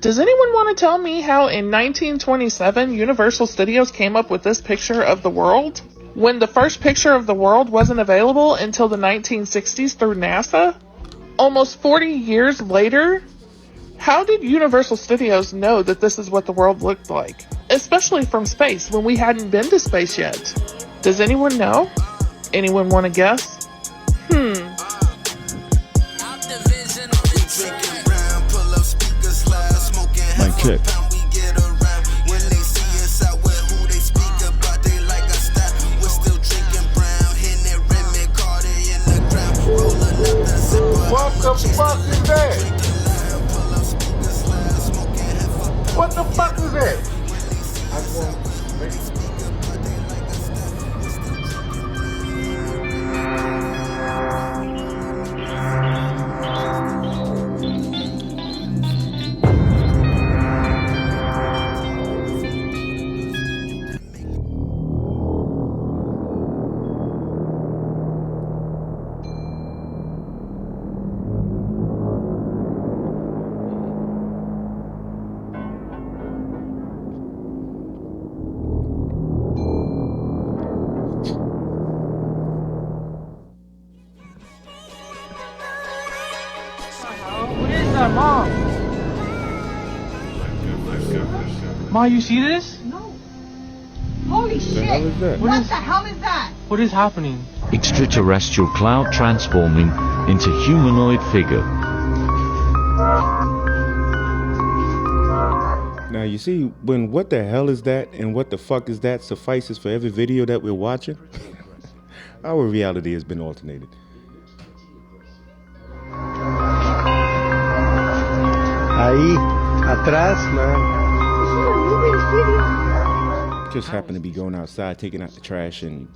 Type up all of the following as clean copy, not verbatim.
Does anyone want to tell me how in 1927 Universal Studios came up with this picture of the world, when the first picture of the world wasn't available until the 1960s through NASA? Almost 40 years later, how did Universal Studios know that this is what the world looked like? Especially from space, when we hadn't been to space yet. Does anyone know? Anyone want to guess? Mic check. What the fuck is that? What the fuck is that? I just want Mom! Mom, you see this? No. Holy shit! The hell is that? What the hell is that? What is happening? Extraterrestrial cloud transforming into humanoid figure. Now you see, when what the hell is that and what the fuck is that suffices for every video that we're watching, our reality has been alternated. Ahí, atrás, man. Just happen to be going outside, taking out the trash, and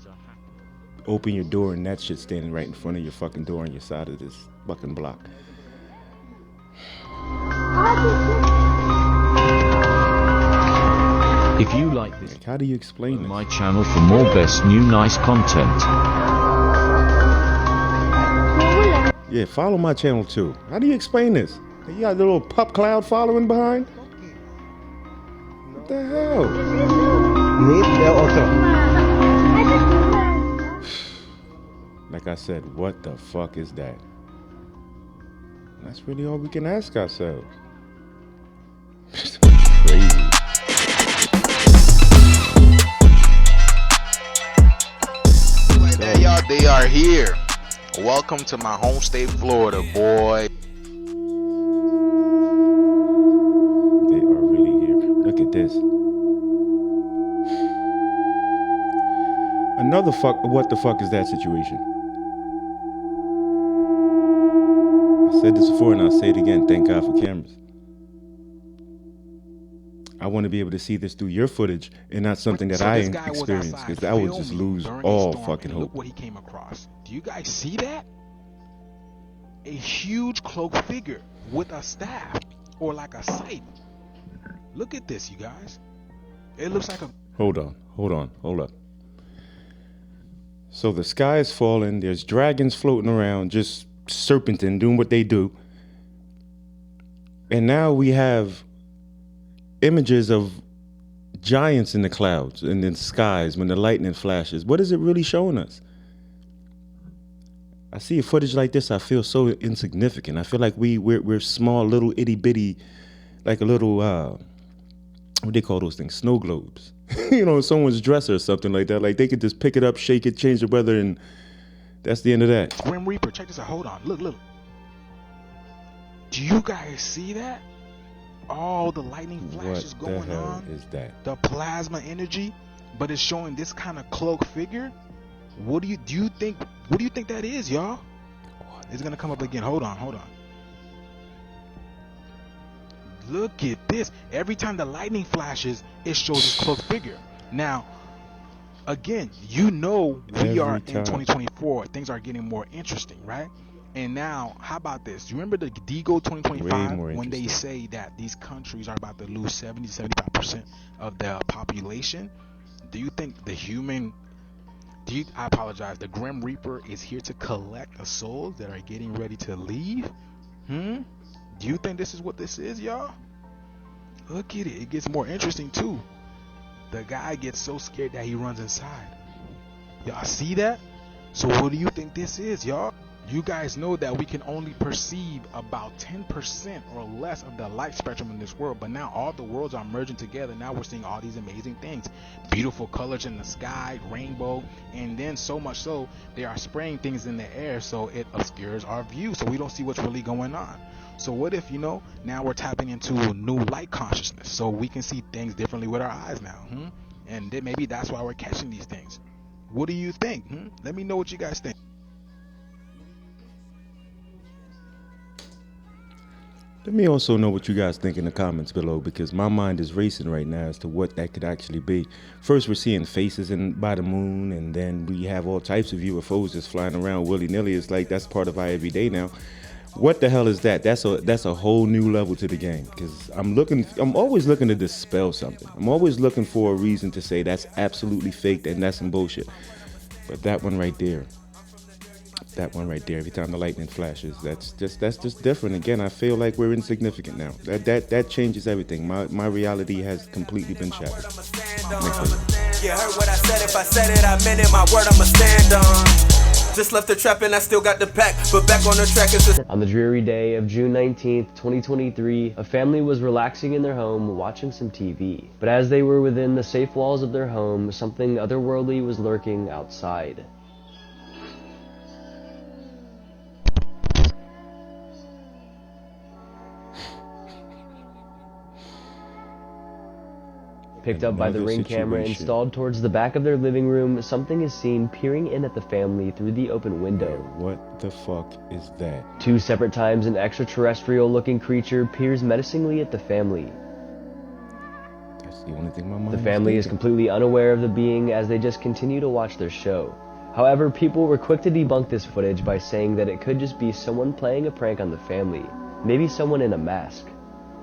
open your door, and that shit's standing right in front of your fucking door on your side of this fucking block. If you like this, How do you explain this? my channel for more best new nice content. Yeah, follow my channel too. How do you explain this? You got a little pup cloud following behind? What the hell? Like I said, what the fuck is that? That's really all we can ask ourselves. Crazy. Hey y'all, they are here. Welcome to my home state, Florida, boy. They are really here. Look at this. Another fuck. What the fuck is that situation? I said this before and I'll say it again. Thank God for cameras. I want to be able to see this through your footage and not something that I experienced, because I would just lose all fucking hope. Look what he came across. Do you guys see that? A huge cloaked figure with a staff or like a scythe. Look at this, you guys. It looks like a... Hold up. So the sky is falling. There's dragons floating around, just serpenting, doing what they do. And now we have images of giants in the clouds and in the skies when the lightning flashes. What is it really showing us? I see a footage like this, I feel so insignificant. I feel like we're small, little itty bitty, like a little what they call those things, snow globes. You know, someone's dresser or something like that. Like they could just pick it up, shake it, change the weather, and that's the end of that. Grim Reaper, check this out. Hold on. Look. Do you guys see that? All the lightning flashes going on. What the hell is that? The plasma energy, but it's showing this kind of cloaked figure. What do you think that is, y'all? It's gonna come up again. Hold on. Look at this. Every time the lightning flashes, it shows this cloaked figure. Now, again, you know we are in 2024. Things are getting more interesting, right? And now, how about this? Do you remember the Digo 2025 when they say that these countries are about to lose 70-75% of their population? Do you think the Grim Reaper is here to collect the souls that are getting ready to leave? Do you think this is what this is, y'all? Look at it. It gets more interesting too. The guy gets so scared that he runs inside. Y'all see that? So what do you think this is, y'all? You guys know that we can only perceive about 10% or less of the light spectrum in this world, but now all the worlds are merging together. Now we're seeing all these amazing things, beautiful colors in the sky, rainbow, and then so much so they are spraying things in the air so it obscures our view, so we don't see what's really going on. So what if, now we're tapping into a new light consciousness, so we can see things differently with our eyes now, and then maybe that's why we're catching these things. What do you think? Let me know what you guys think. Let me also know what you guys think in the comments below, because my mind is racing right now as to what that could actually be. First, we're seeing faces by the moon, and then we have all types of UFOs just flying around willy-nilly. It's like that's part of our everyday now. What the hell is that? That's a whole new level to the game, because I'm always looking to dispel something. I'm always looking for a reason to say that's absolutely fake and that's some bullshit. But that one right there, every time the lightning flashes, that's just different. Again, I feel like we're insignificant now. That changes everything. My reality has completely been shattered. You heard what I said. If I said it, I meant it. My word, I'ma stand on. Just left the trap and I still got the pack, but back on the track is On the dreary day of June 19th, 2023, a family was relaxing in their home watching some TV. But as they were within the safe walls of their home, something otherworldly was lurking outside. Picked up by the Ring camera installed towards the back of their living room, something is seen peering in at the family through the open window. What the fuck is that? 2 separate times an extraterrestrial-looking creature peers menacingly at the family. That's the only thing my mind The family is completely unaware of the being as they just continue to watch their show. However, people were quick to debunk this footage by saying that it could just be someone playing a prank on the family, maybe someone in a mask.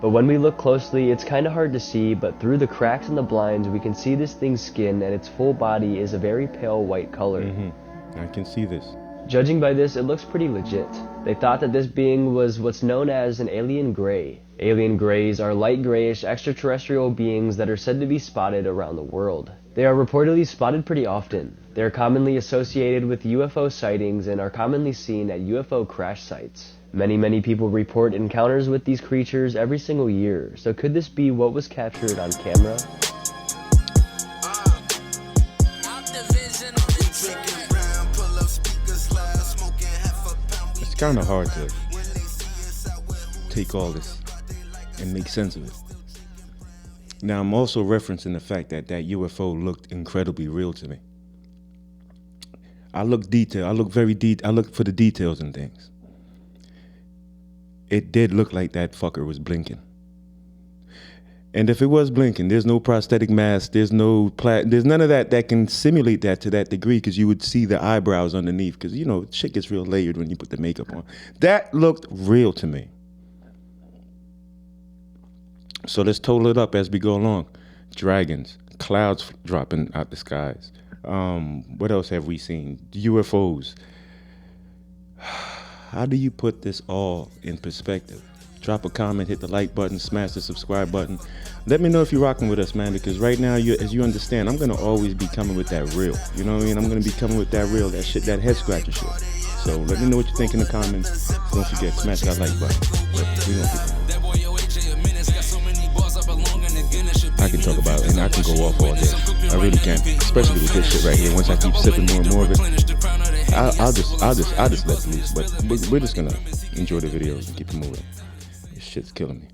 But when we look closely, it's kinda hard to see, but through the cracks in the blinds we can see this thing's skin, and its full body is a very pale white color. I can see this. Judging by this, it looks pretty legit. They thought that this being was what's known as an alien gray. Alien grays are light grayish extraterrestrial beings that are said to be spotted around the world. They are reportedly spotted pretty often. They are commonly associated with UFO sightings and are commonly seen at UFO crash sites. Many people report encounters with these creatures every single year, so could this be what was captured on camera? It's kind of hard to take all this and make sense of it. Now, I'm also referencing the fact that that UFO looked incredibly real to me. I look for the details and things. It did look like that fucker was blinking. And if it was blinking, there's no prosthetic mask, there's none of that can simulate that to that degree, because you would see the eyebrows underneath, because, shit gets real layered when you put the makeup on. That looked real to me. So let's total it up as we go along. Dragons, clouds dropping out the skies. What else have we seen? UFOs. How do you put this all in perspective? Drop a comment, hit the like button, smash the subscribe button. Let me know if you're rocking with us, man, because right now, as you understand, I'm going to always be coming with that real. You know what I mean? I'm going to be coming with that real, that shit, that head scratcher shit. So let me know what you think in the comments. Don't forget, smash that like button. I can talk about it, and I can go off all day. I really can, especially with this shit right here. Once I keep sipping more and more of it, I'll just let it loose. But we're just gonna enjoy the videos and keep it moving. This shit's killing me.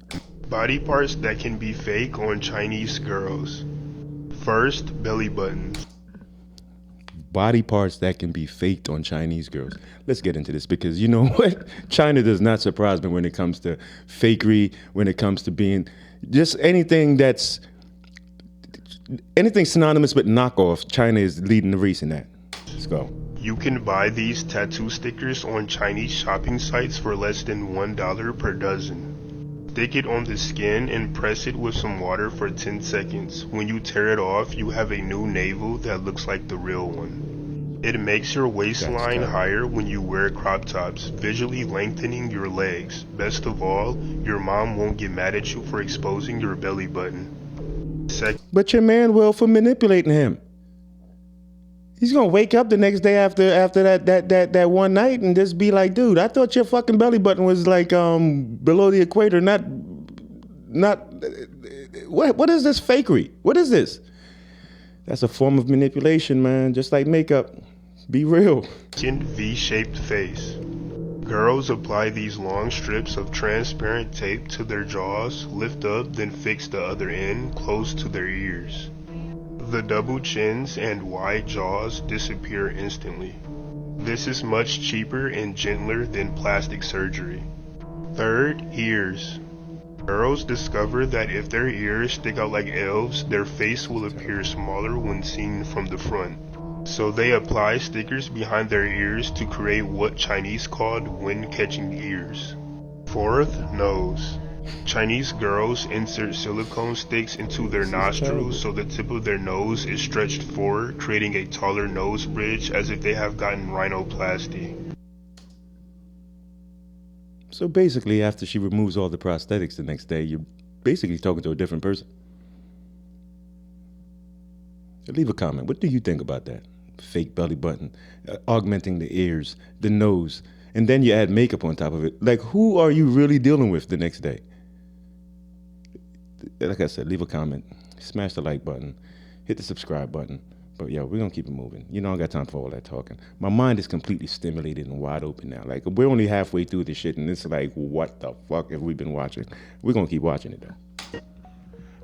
Body parts that can be fake on Chinese girls. First, belly buttons. Body parts that can be faked on Chinese girls. Let's get into this, because you know what? China does not surprise me when it comes to fakery, when it comes to being just anything synonymous with knockoff. China is leading the race in that. Let's go. You can buy these tattoo stickers on Chinese shopping sites for less than $1 per dozen. Stick it on the skin and press it with some water for 10 seconds. When you tear it off, you have a new navel that looks like the real one. It makes your waistline higher when you wear crop tops, visually lengthening your legs. Best of all, your mom won't get mad at you for exposing your belly button. But your man will for manipulating him. He's gonna wake up the next day after that one night and just be like, dude, I thought your fucking belly button was like below the equator, not what is this fakery? What is this? That's a form of manipulation, man, just like makeup. Be real. V-shaped face. Girls apply these long strips of transparent tape to their jaws, lift up, then fix the other end close to their ears. The double chins and wide jaws disappear instantly. This is much cheaper and gentler than plastic surgery. Third, ears. Girls discover that if their ears stick out like elves, their face will appear smaller when seen from the front. So they apply stickers behind their ears to create what Chinese called wind-catching ears. Fourth, nose. Chinese girls insert silicone sticks into their nostrils so the tip of their nose is stretched forward, creating a taller nose bridge as if they have gotten rhinoplasty. So basically, after she removes all the prosthetics the next day, you're basically talking to a different person. Leave a comment. What do you think about that? Fake belly button, augmenting the ears, the nose, and then you add makeup on top of it. Like, who are you really dealing with the next day? Like I said, leave a comment, smash the like button, hit the subscribe button. But yeah, we're gonna keep it moving. You know, I don't got time for all that talking. My mind is completely stimulated and wide open now. Like, we're only halfway through this shit, and it's like, what the fuck have we been watching? We're gonna keep watching it though.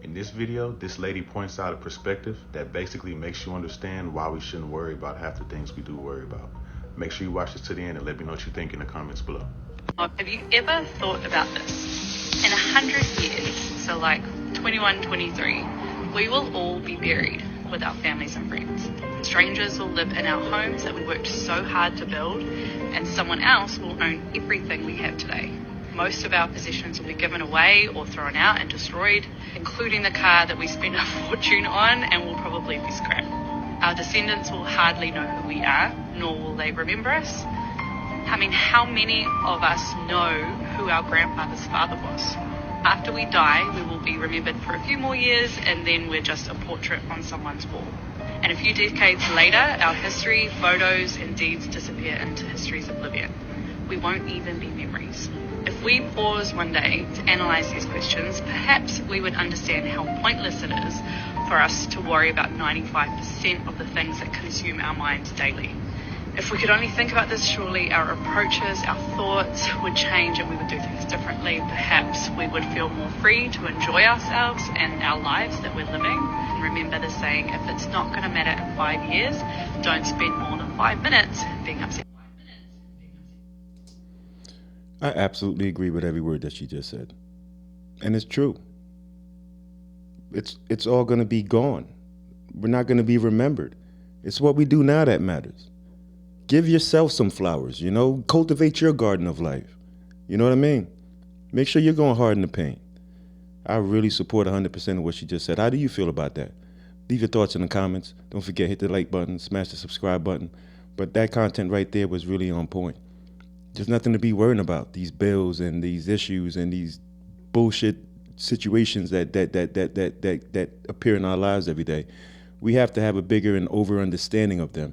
In this video, this lady points out a perspective that basically makes you understand why we shouldn't worry about half the things we do worry about. Make sure you watch this to the end and let me know what you think in the comments below. Have you ever thought about this? In 100 years, so like 21, 23, we will all be buried with our families and friends. Strangers will live in our homes that we worked so hard to build, and someone else will own everything we have today. Most of our possessions will be given away or thrown out and destroyed, including the car that we spent a fortune on and will probably be scrapped. Our descendants will hardly know who we are, nor will they remember us. I mean, how many of us know who our grandfather's father was? After we die, we will be remembered for a few more years, and then we're just a portrait on someone's wall. And a few decades later, our history, photos, and deeds disappear into history's oblivion. We won't even be memories. If we pause one day to analyze these questions, perhaps we would understand how pointless it is for us to worry about 95% of the things that consume our minds daily. If we could only think about this, surely our approaches, our thoughts would change and we would do things differently. Perhaps we would feel more free to enjoy ourselves and our lives that we're living. And remember the saying, if it's not going to matter in 5 years, don't spend more than 5 minutes being upset. I absolutely agree with every word that she just said. And it's true. It's all going to be gone. We're not going to be remembered. It's what we do now that matters. Give yourself some flowers, you know? Cultivate your garden of life. You know what I mean? Make sure you're going hard in the paint. I really support 100% of what she just said. How do you feel about that? Leave your thoughts in the comments. Don't forget, hit the like button, smash the subscribe button. But that content right there was really on point. There's nothing to be worrying about. These bills and these issues and these bullshit situations that appear in our lives every day. We have to have a bigger and over understanding of them.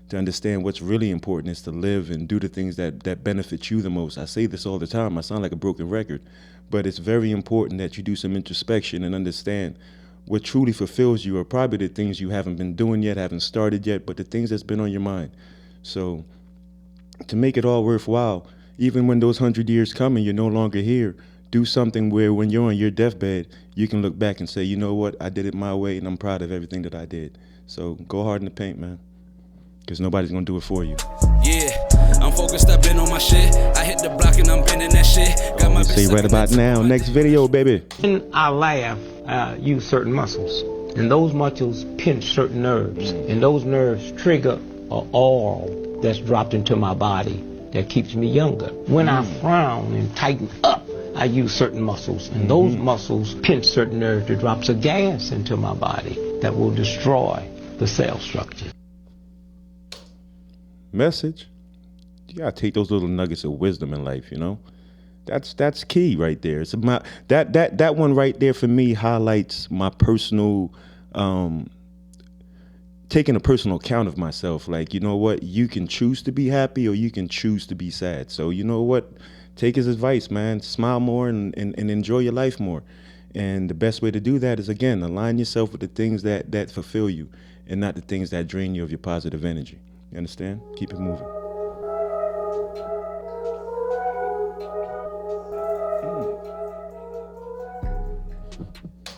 To understand what's really important is to live and do the things that benefit you the most. I say this all the time. I sound like a broken record. But it's very important that you do some introspection and understand what truly fulfills you are probably the things you haven't been doing yet, haven't started yet, but the things that's been on your mind. So to make it all worthwhile, even when those 100 years come and you're no longer here, do something where when you're on your deathbed, you can look back and say, you know what, I did it my way and I'm proud of everything that I did. So go hard in the paint, man. Because nobody's going to do it for you. Yeah, I'm focused, I've been on my shit. I hit the block and I'm bending that shit. Got my say right about now, next video, baby. When I laugh, I use certain muscles. And those muscles pinch certain nerves. And those nerves trigger an oil that's dropped into my body that keeps me younger. When I frown and tighten up, I use certain muscles. And those muscles pinch certain nerves that drops a gas into my body that will destroy the cell structure. message. You gotta take those little nuggets of wisdom in life, you know. That's key right there. It's about that one right there for me highlights my personal taking a personal account of myself. Like, you know what, you can choose to be happy or you can choose to be sad. So you know what, take his advice, man. Smile more and enjoy your life more. And the best way to do that is, again, align yourself with the things that fulfill you and not the things that drain you of your positive energy. You understand? Keep it moving.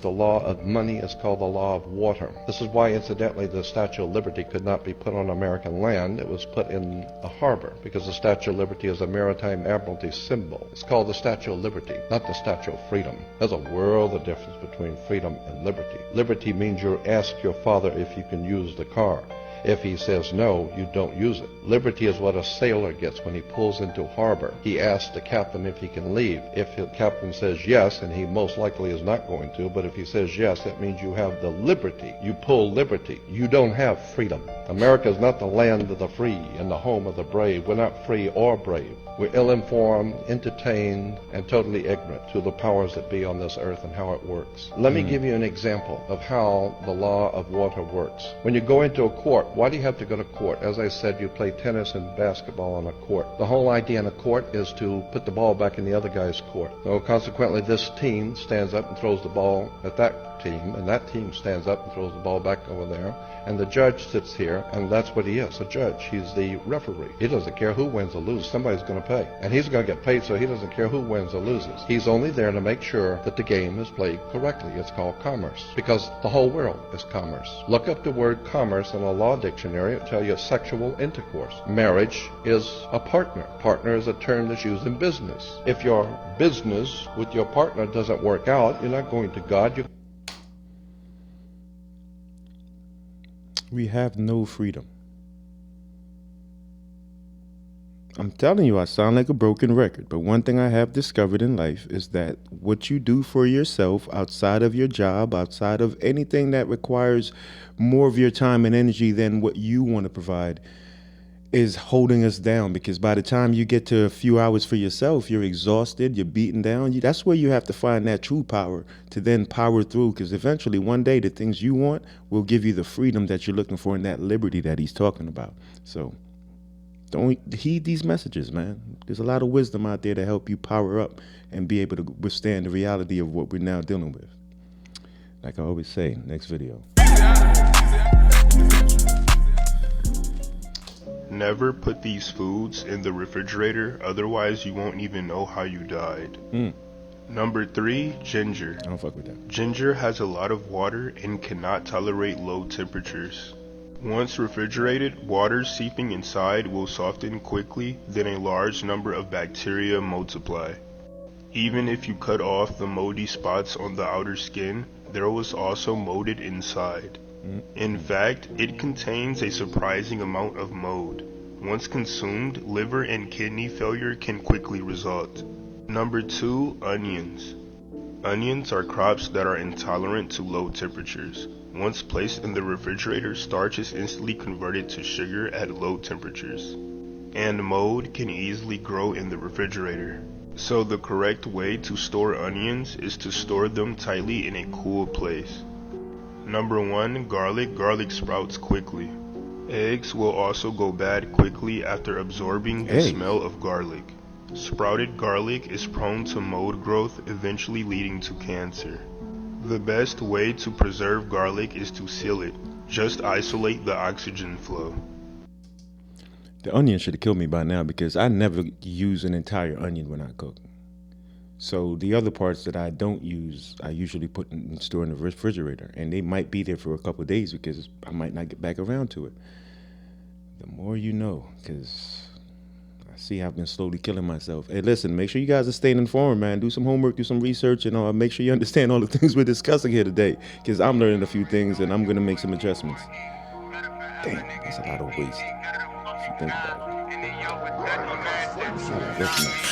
The law of money is called the law of water. This is why, incidentally, the Statue of Liberty could not be put on American land. It was put in a harbor because the Statue of Liberty is a maritime admiralty symbol. It's called the Statue of Liberty, not the Statue of Freedom. There's a world of difference between freedom and liberty. Liberty means you ask your father if you can use the car. If he says no, you don't use it. Liberty is what a sailor gets when he pulls into harbor. He asks the captain if he can leave. If the captain says yes, and he most likely is not going to, but if he says yes, that means you have the liberty. You pull liberty. You don't have freedom. America is not the land of the free and the home of the brave. We're not free or brave. We're ill-informed, entertained, and totally ignorant to the powers that be on this earth and how it works. Let me give you an example of how the law of water works. When you go into a court, why do you have to go to court? As I said, you play tennis and basketball on a court. The whole idea in a court is to put the ball back in the other guy's court. So consequently, this team stands up and throws the ball at that team, and that team stands up and throws the ball back over there, and the judge sits here, and that's what he is, a judge. He's the referee. He doesn't care who wins or loses. Somebody's going to pay, and he's going to get paid, so he doesn't care who wins or loses. He's only there to make sure that the game is played correctly. It's called commerce, because the whole world is commerce. Look up the word commerce in a law dictionary. It'll tell you sexual intercourse. Marriage is a partner. Partner is a term that's used in business. If your business with your partner doesn't work out, you're not going to God. We have no freedom. I'm telling you, I sound like a broken record, but one thing I have discovered in life is that what you do for yourself outside of your job, outside of anything that requires more of your time and energy than what you want to provide, is holding us down, because by the time you get to a few hours for yourself, you're exhausted, you're beaten down. That's where you have to find that true power to then power through, because eventually one day the things you want will give you the freedom that you're looking for and that liberty that he's talking about. So don't heed these messages, man. There's a lot of wisdom out there to help you power up and be able to withstand the reality of what we're now dealing with. Like I always say, next video. Never put these foods in the refrigerator, otherwise you won't even know how you died. Number 3, ginger. I don't fuck with that. Ginger has a lot of water and cannot tolerate low temperatures. Once refrigerated, water seeping inside will soften quickly, then a large number of bacteria multiply. Even if you cut off the moldy spots on the outer skin, there was also molded inside. In fact, it contains a surprising amount of mold. Once consumed, liver and kidney failure can quickly result. Number 2, onions. Onions are crops that are intolerant to low temperatures. Once placed in the refrigerator, starch is instantly converted to sugar at low temperatures. And mold can easily grow in the refrigerator. So the correct way to store onions is to store them tightly in a cool place. Number 1, garlic. Garlic sprouts quickly. Eggs will also go bad quickly after absorbing the smell of garlic. Sprouted garlic is prone to mold growth, eventually leading to cancer. The best way to preserve garlic is to seal it. Just isolate the oxygen flow. The onion should have killed me by now, because I never use an entire onion when I cook. So the other parts that I don't use, I usually put in store in the refrigerator, and they might be there for a couple of days because I might not get back around to it. The more you know, because I see I've been slowly killing myself. Hey, listen, make sure you guys are staying informed, man. Do some homework, do some research, and make sure you understand all the things we're discussing here today, because I'm learning a few things and I'm going to make some adjustments. Damn, that's a lot of waste if you think about it.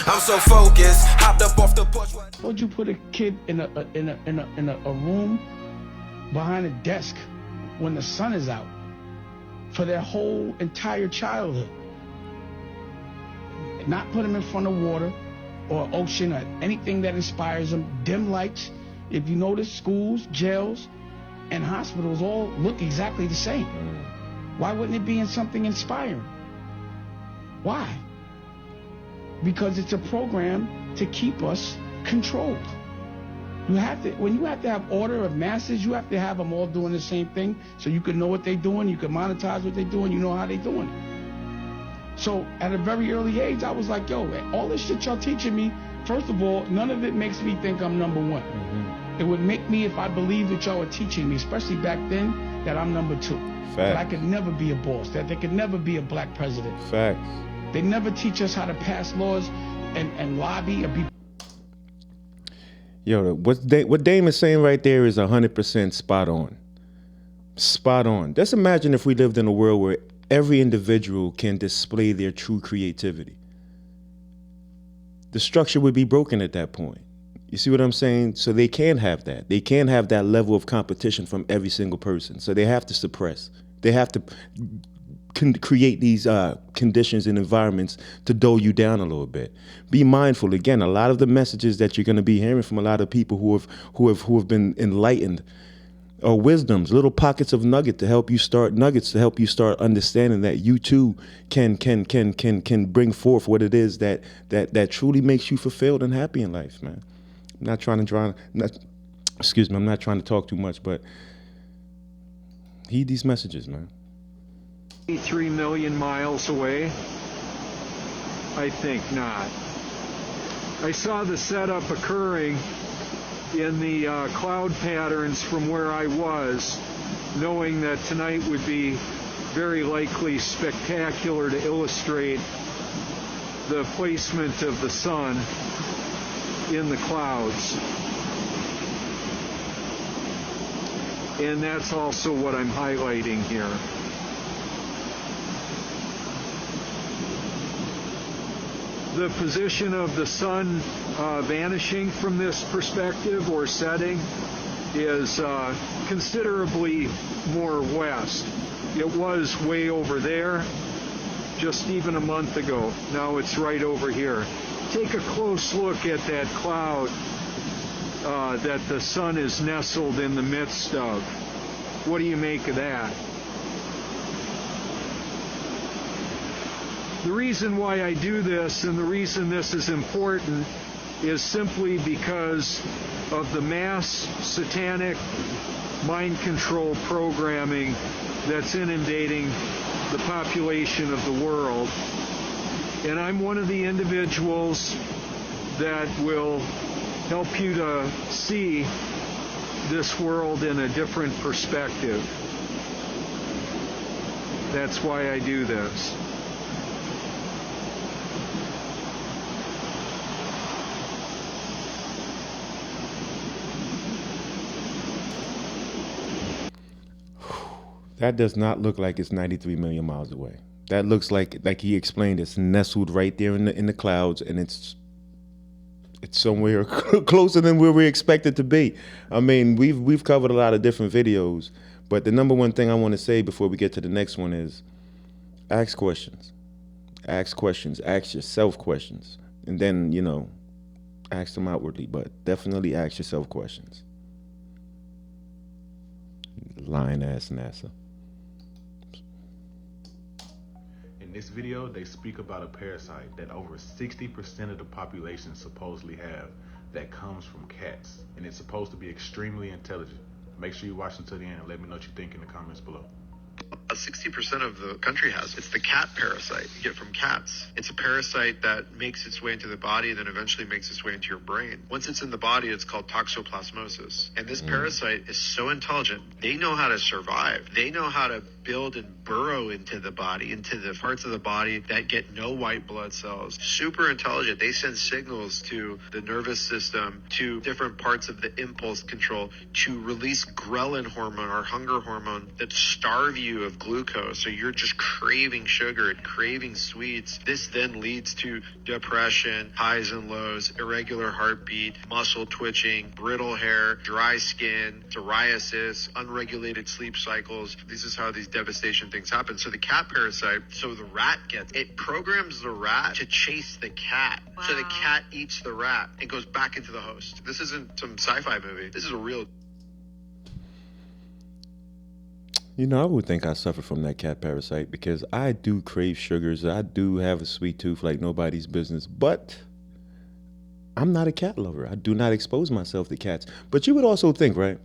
I'm so focused, hopped up off the porch. Would you put a kid in a room behind a desk when the sun is out for their whole entire childhood? not put them in front of water or ocean or anything that inspires them. Dim lights. If you notice, schools, jails, and hospitals all look exactly the same. Why wouldn't it be in something inspiring? Why? Because it's a program to keep us controlled. When you have to have order of masses, you have to have them all doing the same thing so you can know what they're doing, you can monetize what they're doing, you know how they're doing it. So at a very early age, I was like, yo, all this shit y'all teaching me, first of all, none of it makes me think I'm number one. It would make me, if I believed that y'all were teaching me, especially back then, that I'm number two. That I could never be a boss, that there could never be a black president. Facts. They never teach us how to pass laws and lobby or be. Yo, what Dame is saying right there is 100% spot on. Spot on. Just imagine if we lived in a world where every individual can display their true creativity. The structure would be broken at that point. You see what I'm saying? So they can't have that. They can't have that level of competition from every single person. So they have to suppress. They have to create these conditions and environments to dull you down a little bit. Be mindful. Again, a lot of the messages that you're going to be hearing from a lot of people who have been enlightened are wisdoms, little pockets of nuggets to help you start understanding that you too can bring forth what it is that truly makes you fulfilled and happy in life, man. I'm not trying to talk too much, but heed these messages, man. 3 million miles away? I think not. I saw the setup occurring in the cloud patterns from where I was, knowing that tonight would be very likely spectacular to illustrate the placement of the sun in the clouds. And that's also what I'm highlighting here. The position of the sun vanishing from this perspective or setting is considerably more west. It was way over there just even a month ago. Now it's right over here. Take a close look at that cloud that the sun is nestled in the midst of. What do you make of that? The reason why I do this and the reason this is important is simply because of the mass satanic mind control programming that's inundating the population of the world. And I'm one of the individuals that will help you to see this world in a different perspective. That's why I do this. That does not look like it's 93 million miles away. That looks like he explained, it's nestled right there in the clouds, and it's somewhere closer than where we expect it to be. I mean, we've covered a lot of different videos, but the number one thing I want to say before we get to the next one is ask questions. Ask questions. Ask yourself questions. And then, ask them outwardly, but definitely ask yourself questions. Lying ass NASA. In this video, they speak about a parasite that over 60% of the population supposedly have that comes from cats, and it's supposed to be extremely intelligent. Make sure you watch until the end and let me know what you think in the comments below. 60% of the country has. It's the cat parasite you get from cats. It's a parasite that makes its way into the body and then eventually makes its way into your brain. Once it's in the body, it's called toxoplasmosis. And this parasite is so intelligent, they know how to survive. They know how to build and burrow into the body, into the parts of the body that get no white blood cells. Super intelligent. They send signals to the nervous system, to different parts of the impulse control to release ghrelin hormone, our hunger hormone, that starve you value of glucose. So you're just craving sugar and craving sweets. This then leads to depression, highs and lows, irregular heartbeat, muscle twitching, brittle hair, dry skin, psoriasis, unregulated sleep cycles. This is how these devastation things happen. So the cat parasite, so the rat gets it, programs the rat to chase the cat. Wow. So the cat eats the rat and goes back into the host. This isn't some sci-fi movie. This is a real. You know, I would think I suffer from that cat parasite because I do crave sugars. I do have a sweet tooth like nobody's business, but I'm not a cat lover. I do not expose myself to cats. But you would also think, right,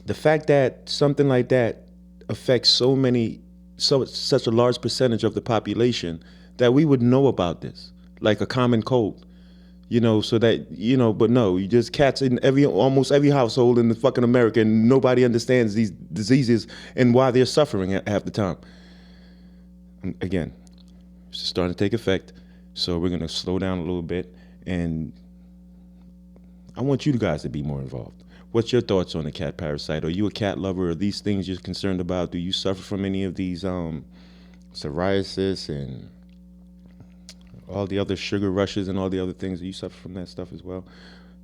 the fact that something like that affects such a large percentage of the population, that we would know about this, like a common cold. You know, so that, you know, but no, you just cats in almost every household in the fucking America, and nobody understands these diseases and why they're suffering half the time. Again, it's just starting to take effect. So we're going to slow down a little bit, and I want you guys to be more involved. What's your thoughts on the cat parasite? Are you a cat lover? Are these things you're concerned about? Do you suffer from any of these psoriasis and all the other sugar rushes and all the other things? Do you suffer from that stuff as well?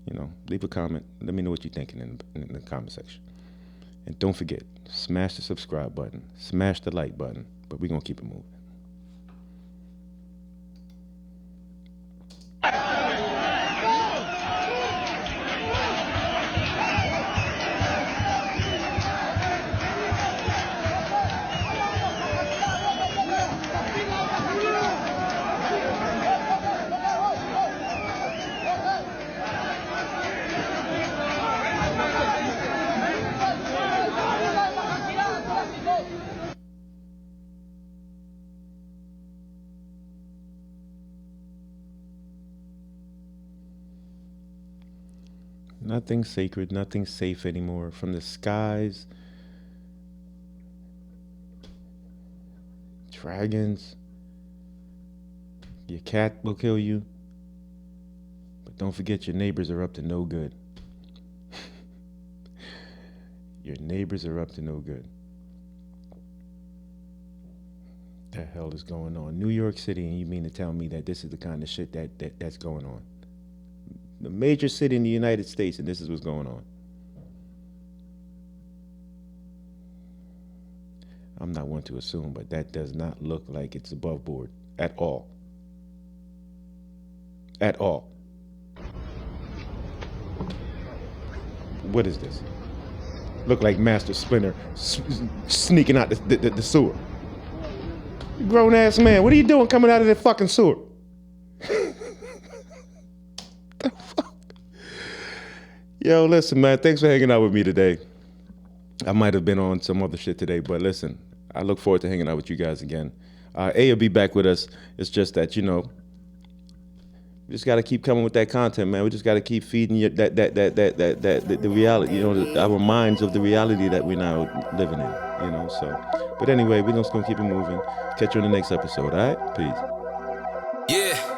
You know, leave a comment. Let me know what you're thinking in the comment section. And don't forget, smash the subscribe button, smash the like button, but we're going to keep it moving. Nothing sacred, nothing safe anymore. From the skies, dragons, your cat will kill you. But don't forget, your neighbors are up to no good. Your neighbors are up to no good. The hell is going on? New York City, and you mean to tell me that this is the kind of shit that's going on? The major city in the United States, and this is what's going on. I'm not one to assume, but that does not look like it's above board at all. At all. What is this? Look like Master Splinter sneaking out the sewer. Grown ass man, what are you doing coming out of that fucking sewer? Yo, listen, man, thanks for hanging out with me today. I might have been on some other shit today, but listen, I look forward to hanging out with you guys again. A will be back with us. It's just that, you know, we just got to keep coming with that content, man. We just got to keep feeding you the reality, you know, our minds of the reality that we're now living in, you know, so. But anyway, we're just going to keep it moving. Catch you on the next episode, all right? Peace. Yeah.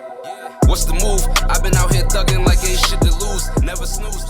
What's the move? I've been out here thugging like ain't shit to lose. Never snooze.